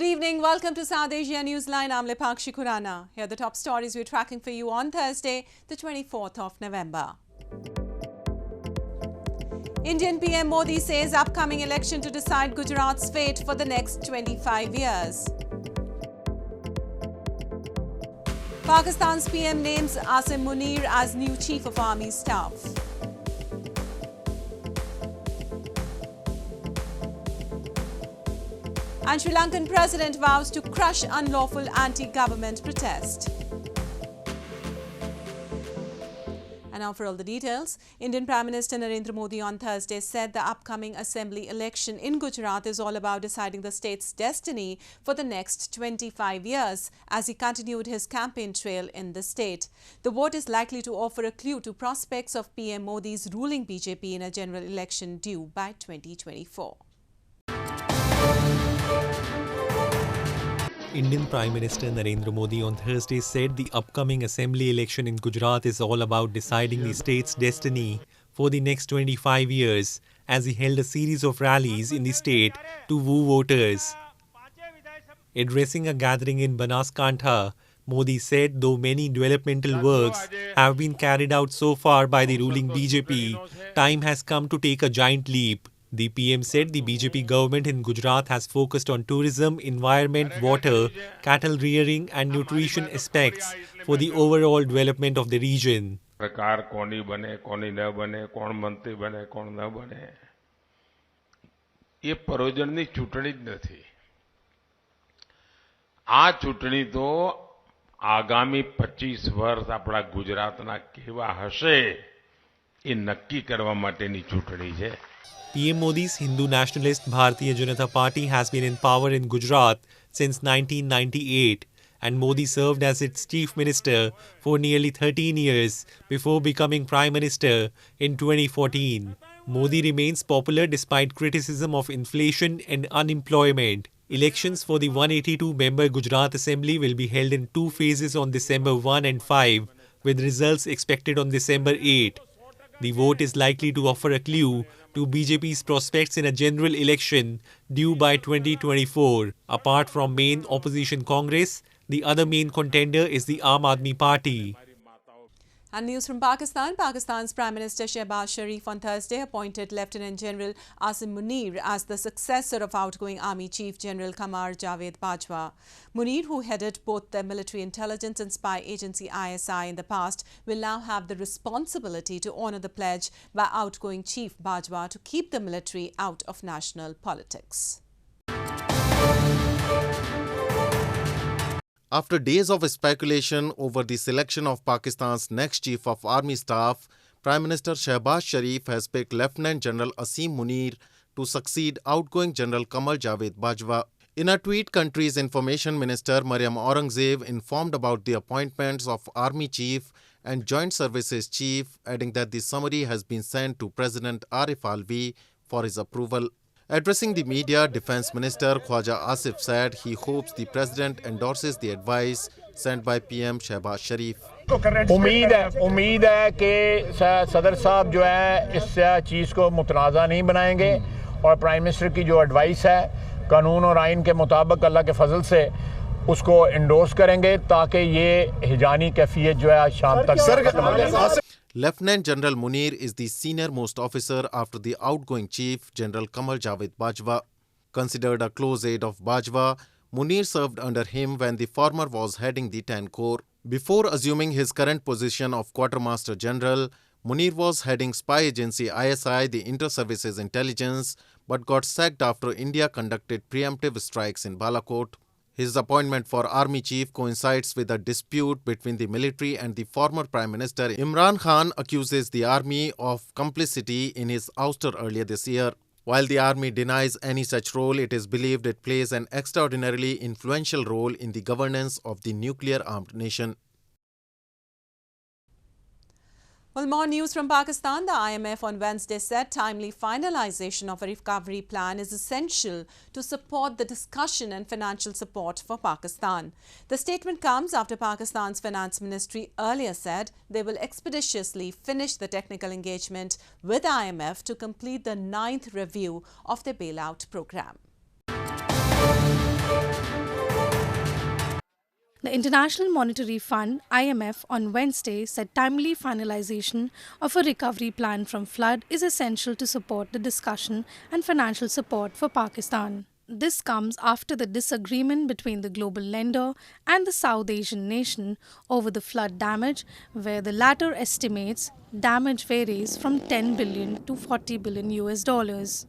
Good evening. Welcome to South Asia Newsline. I'm Lipakshi Khurana. Here are the top stories we're tracking for you on Thursday, the 24th of November. Indian PM Modi says upcoming election to decide Gujarat's fate for the next 25 years. Pakistan's PM names Asim Munir as new Chief of Army Staff. And Sri Lankan President vows to crush unlawful anti-government protest. And now for all the details. Indian Prime Minister Narendra Modi on Thursday said the upcoming assembly election in Gujarat is all about deciding the state's destiny for the next 25 years as he continued his campaign trail in the state. The vote is likely to offer a clue to prospects of PM Modi's ruling BJP in a general election due by 2024. Indian Prime Minister Narendra Modi on Thursday said the upcoming assembly election in Gujarat is all about deciding the state's destiny for the next 25 years as he held a series of rallies in the state to woo voters. Addressing a gathering in Banaskantha, Modi said though many developmental works have been carried out so far by the ruling BJP, time has come to take a giant leap. The PM said the BJP government in Gujarat has focused on tourism, environment, water, cattle rearing and nutrition aspects for the overall development of the region. सरकार कौन ही बने कौन ही न बने कौन मंत्री बने कौन न बने ये પરોજનની ચૂંટણી જ નથી આ ચૂંટણી તો આગામી 25 વર્ષ આપણા ગુજરાતના કેવા હશે એ નક્કી કરવા માટેની ચૂંટણી છે. PM Modi's Hindu nationalist Bharatiya Janata Party has been in power in Gujarat since 1998 and Modi served as its chief minister for nearly 13 years before becoming prime minister in 2014. Modi remains popular despite criticism of inflation and unemployment. Elections for the 182-member Gujarat Assembly will be held in two phases on December 1 and 5 with results expected on December 8. The vote is likely to offer a clue to BJP's prospects in a general election due by 2024. Apart from main opposition Congress, the other main contender is the Aam Aadmi Party. And news from Pakistan. Pakistan's Prime Minister Shehbaz Sharif on Thursday appointed Lieutenant General Asim Munir as the successor of outgoing Army Chief General Qamar Javed Bajwa. Munir, who headed both the military intelligence and spy agency ISI in the past, will now have the responsibility to honour the pledge by outgoing Chief Bajwa to keep the military out of national politics. After days of speculation over the selection of Pakistan's next Chief of Army Staff, Prime Minister Shehbaz Sharif has picked Lieutenant General Asim Munir to succeed outgoing General Qamar Javed Bajwa. In a tweet, country's Information Minister Maryam Aurangzeb informed about the appointments of Army Chief and Joint Services Chief, adding that the summary has been sent to President Arif Alvi for his approval. Addressing the media, Defence Minister Khwaja Asif said he hopes the President endorses the advice sent by PM Shehbaz Sharif. उम्मीद है कि सदर साहब जो है इस चीज़ को मुतनाज़ा नहीं बनाएंगे और प्राइम मिनिस्टर की जो एडवाइस है कानून और आइन के मुताबिक अल्लाह के फजल से उसको एंडोर्स करेंगे ताकि ये हिजानी कैफियत जो है शाम तक. Lieutenant General Munir is the senior-most officer after the outgoing Chief, General Qamar Javed Bajwa. Considered a close aide of Bajwa, Munir served under him when the former was heading the 10 Corps. Before assuming his current position of Quartermaster General, Munir was heading spy agency ISI, the Inter-Services Intelligence, but got sacked after India conducted preemptive strikes in Balakot. His appointment for Army Chief coincides with a dispute between the military and the former Prime Minister. Imran Khan accuses the army of complicity in his ouster earlier this year. While the army denies any such role, it is believed it plays an extraordinarily influential role in the governance of the nuclear-armed nation. Well, more news from Pakistan. The IMF on Wednesday said timely finalization of a recovery plan is essential to support the discussion and financial support for Pakistan. The statement comes after Pakistan's Finance Ministry earlier said they will expeditiously finish the technical engagement with IMF to complete the 9th review of the bailout program. The International Monetary Fund (IMF) on Wednesday said timely finalization of a recovery plan from flood is essential to support the discussion and financial support for Pakistan. This comes after the disagreement between the global lender and the South Asian nation over the flood damage, where the latter estimates damage varies from 10 billion to 40 billion US dollars.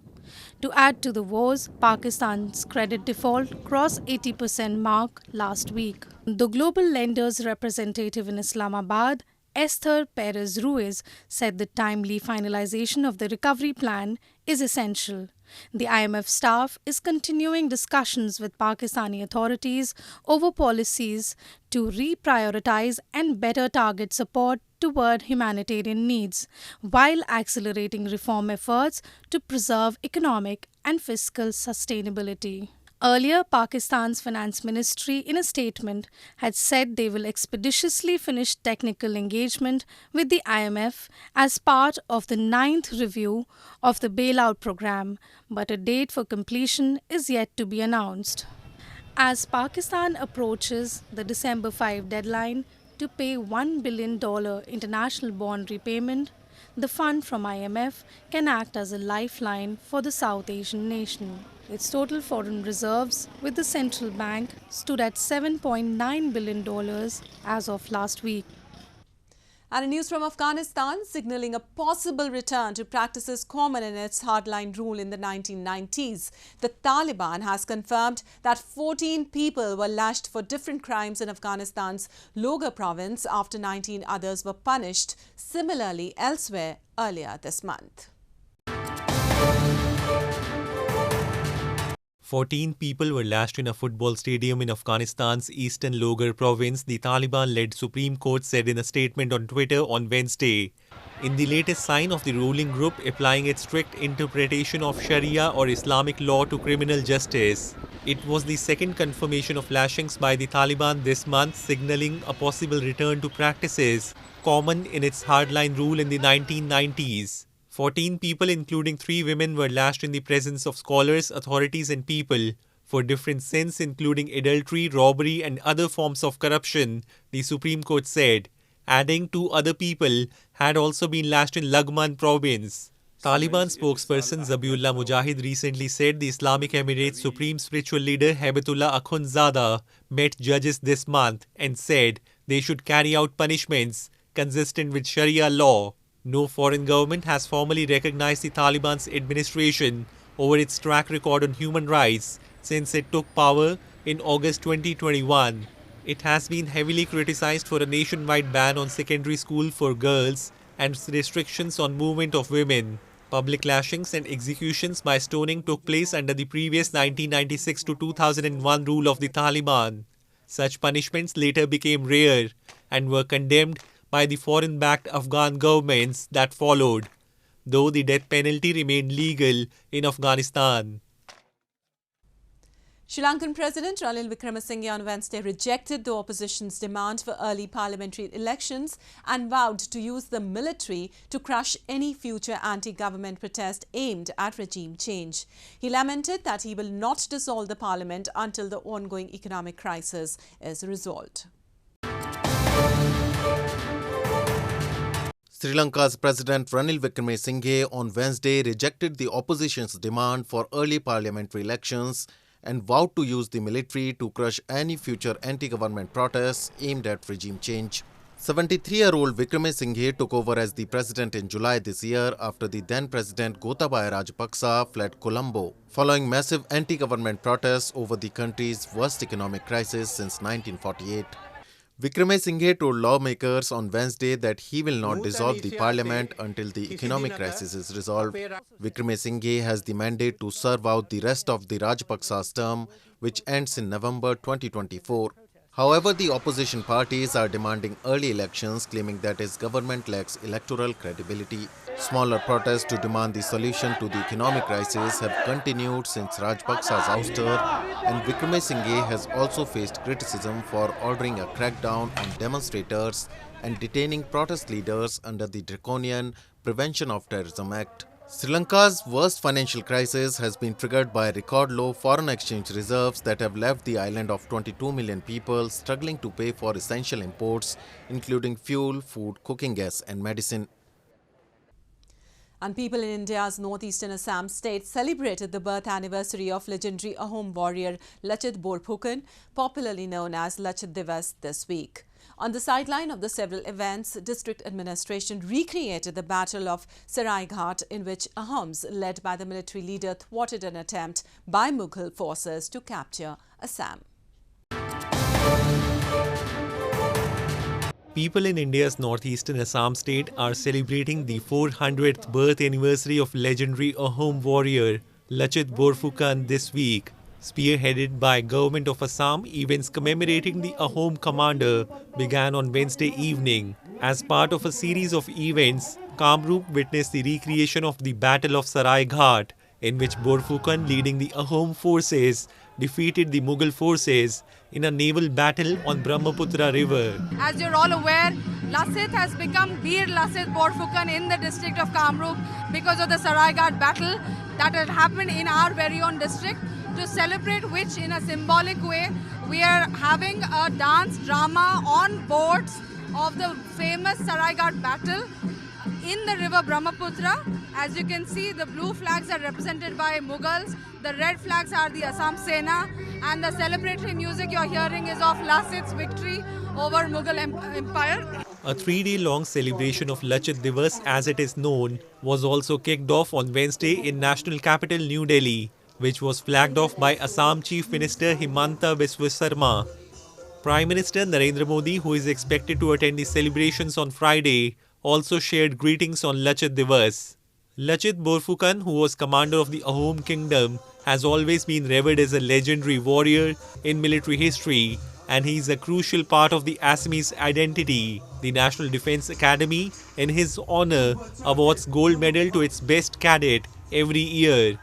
To add to the woes, Pakistan's credit default crossed 80% mark last week. The global lender's representative in Islamabad, Esther Perez Ruiz, said the timely finalization of the recovery plan is essential. The IMF staff is continuing discussions with Pakistani authorities over policies to reprioritize and better target support toward humanitarian needs, while accelerating reform efforts to preserve economic and fiscal sustainability. Earlier, Pakistan's Finance Ministry, in a statement, had said they will expeditiously finish technical engagement with the IMF as part of the 9th review of the bailout program, but a date for completion is yet to be announced. As Pakistan approaches the December 5 deadline to pay $1 billion international bond repayment, the fund from IMF can act as a lifeline for the South Asian nation. Its total foreign reserves with the central bank stood at $7.9 billion as of last week. And news from Afghanistan, signalling a possible return to practices common in its hardline rule in the 1990s. The Taliban has confirmed that 14 people were lashed for different crimes in Afghanistan's Logar province after 19 others were punished similarly elsewhere earlier this month. 14 people were lashed in a football stadium in Afghanistan's eastern Logar province, the Taliban-led Supreme Court said in a statement on Twitter on Wednesday. In the latest sign of the ruling group applying its strict interpretation of Sharia or Islamic law to criminal justice, it was the second confirmation of lashings by the Taliban this month, signaling a possible return to practices common in its hardline rule in the 1990s. 14 people, including 3 women, were lashed in the presence of scholars, authorities and people for different sins, including adultery, robbery and other forms of corruption, the Supreme Court said, adding 2 other people had also been lashed in Laghman province. Taliban spokesperson Zabiullah Mujahid recently said the Islamic Emirates Supreme Spiritual Leader Hebatullah Akhundzada met judges this month and said they should carry out punishments consistent with Sharia law. No foreign government has formally recognized the Taliban's administration over its track record on human rights since it took power in August 2021. It has been heavily criticized for a nationwide ban on secondary school for girls and restrictions on movement of women. Public lashings and executions by stoning took place under the previous 1996 to 2001 rule of the Taliban. Such punishments later became rare and were condemned by the foreign-backed Afghan governments that followed, though the death penalty remained legal in Afghanistan. Sri Lankan President Ranil Wickremesinghe on Wednesday rejected the opposition's demand for early parliamentary elections and vowed to use the military to crush any future anti-government protest aimed at regime change. He lamented that he will not dissolve the parliament until the ongoing economic crisis is resolved. Sri Lanka's President Ranil Wickremesinghe on Wednesday rejected the opposition's demand for early parliamentary elections and vowed to use the military to crush any future anti-government protests aimed at regime change. 73-year-old Wickremesinghe took over as the president in July this year after the then-president Gotabaya Rajapaksa fled Colombo, following massive anti-government protests over the country's worst economic crisis since 1948. Wickremesinghe told lawmakers on Wednesday that he will not dissolve the parliament until the economic crisis is resolved. Wickremesinghe has the mandate to serve out the rest of the Rajapaksa's term, which ends in November 2024. However, the opposition parties are demanding early elections, claiming that his government lacks electoral credibility. Smaller protests to demand the solution to the economic crisis have continued since Rajapaksa's ouster, and Wickremesinghe has also faced criticism for ordering a crackdown on demonstrators and detaining protest leaders under the draconian Prevention of Terrorism Act. Sri Lanka's worst financial crisis has been triggered by record low foreign exchange reserves that have left the island of 22 million people struggling to pay for essential imports, including fuel, food, cooking gas and medicine. And people in India's northeastern Assam state celebrated the birth anniversary of legendary Ahom warrior Lachit Borphukan, popularly known as Lachit Diwas, this week. On the sideline of the several events, district administration recreated the Battle of Saraighat, in which Ahoms, led by the military leader, thwarted an attempt by Mughal forces to capture Assam. People in India's northeastern Assam state are celebrating the 400th birth anniversary of legendary Ahom warrior Lachit Borphukan this week. Spearheaded by Government of Assam, events commemorating the Ahom commander began on Wednesday evening. As part of a series of events, Kamrup witnessed the recreation of the Battle of Saraighat, in which Borphukan, leading the Ahom forces, defeated the Mughal forces in a naval battle on Brahmaputra River. As you're all aware, Lachit has become Bir Lachit Borphukan in the district of Kamrup because of the Saraighat battle that had happened in our very own district. To celebrate which, in a symbolic way, we are having a dance drama on boards of the famous Saraighat battle in the river Brahmaputra. As you can see, the blue flags are represented by Mughals, the red flags are the Assam Sena, and the celebratory music you're hearing is of Lachit's victory over Mughal Empire. A 3-day-long celebration of Lachit Diwas, as it is known, was also kicked off on Wednesday in national capital New Delhi, which was flagged off by Assam Chief Minister Himanta Biswa Sarma. Prime Minister Narendra Modi, who is expected to attend the celebrations on Friday, also shared greetings on Lachit Diwas. Lachit Borphukan, who was commander of the Ahom kingdom, has always been revered as a legendary warrior in military history, and he is a crucial part of the Assamese identity. The National Defence Academy, in his honour, awards gold medal to its best cadet every year.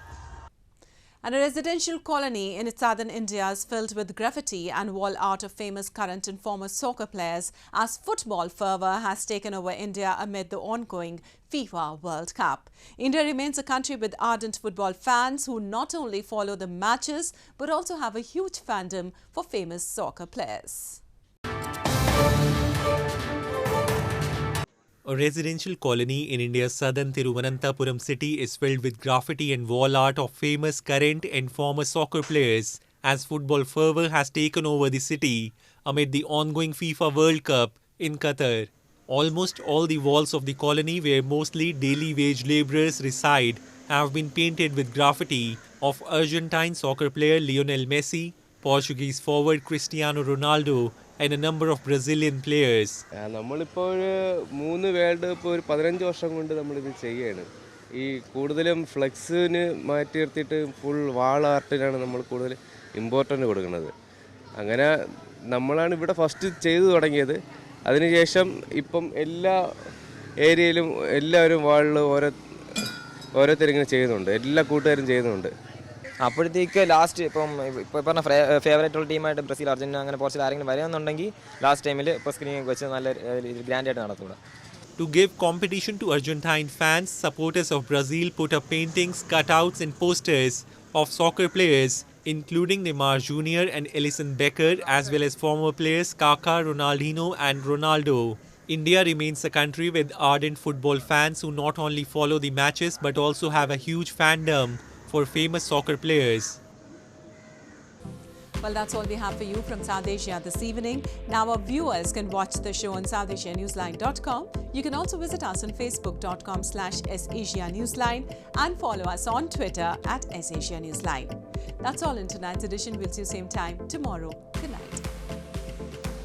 And a residential colony in southern India is filled with graffiti and wall art of famous current and former soccer players as football fervor has taken over India amid the ongoing FIFA World Cup. India remains a country with ardent football fans who not only follow the matches but also have a huge fandom for famous soccer players. A residential colony in India's southern Thiruvananthapuram city is filled with graffiti and wall art of famous current and former soccer players as football fervor has taken over the city amid the ongoing FIFA World Cup in Qatar. Almost all the walls of the colony, where mostly daily wage labourers reside, have been painted with graffiti of Argentine soccer player Lionel Messi, Portuguese forward Cristiano Ronaldo, and a number of Brazilian players. നമ്മളിപ്പോൾ 3 world cup ഒരു 15 വർഷം കൊണ്ട് നമ്മളിത് ചെയ്യുകയാണ്. ഈ കൂടുതലും ഫ്ലെക്സിന് മാറ്റി നിർത്തിയിട്ട് ഫുൾ വാൾ ആർട്ടിനാണ് നമ്മൾ കൂടുതൽ ഇമ്പോർട്ടൻ്റ് കൊടുക്കുന്നത്. അങ്ങനെ നമ്മളാണ് ഇവിടെ ഫസ്റ്റ് ചെയ്തു തുടങ്ങിയത്. അതിനുശേഷം ഇപ്പം എല്ലാ ഏരിയയിലും എല്ലാവരും വാളിൽ ഓരോരുത്തരിങ്ങനെ ചെയ്യുന്നുണ്ട്. എല്ലാ കൂട്ടുകാരും ചെയ്യുന്നുണ്ട്. അപ്പോഴത്തേക്ക് ലാസ്റ്റ് ഇപ്പോൾ പറഞ്ഞ ഫേവറേറ്റ് ടീമായിട്ട് ബ്രസീൽ, അർജന്റീന, അങ്ങനെ പോർച്ചുഗൽ ആരെങ്കിലും വരുന്നുണ്ടെങ്കിൽ ലാസ്റ്റ് ടൈമിൽ ഇപ്പോൾ സ്ക്രീനിങ് വെച്ച് നല്ല ഗ്രാൻഡായിട്ട് നടത്തുക. To give competition to Argentine fans, supporters of Brazil put up paintings, cutouts and posters of soccer players including Neymar Jr. and Alisson Becker, as well as former players Kaká, Ronaldinho and Ronaldo. India remains a country with ardent football fans who not only follow the matches but also have a huge fandom for famous soccer players. Well, that's all we have for you from South Asia this evening. Now our viewers can watch the show on southasianewsline.com. You can also visit us on facebook.com/SAsiaNewsline and follow us on Twitter @SAsiaNewsline. That's all in tonight's edition. We'll see you same time tomorrow. Good night.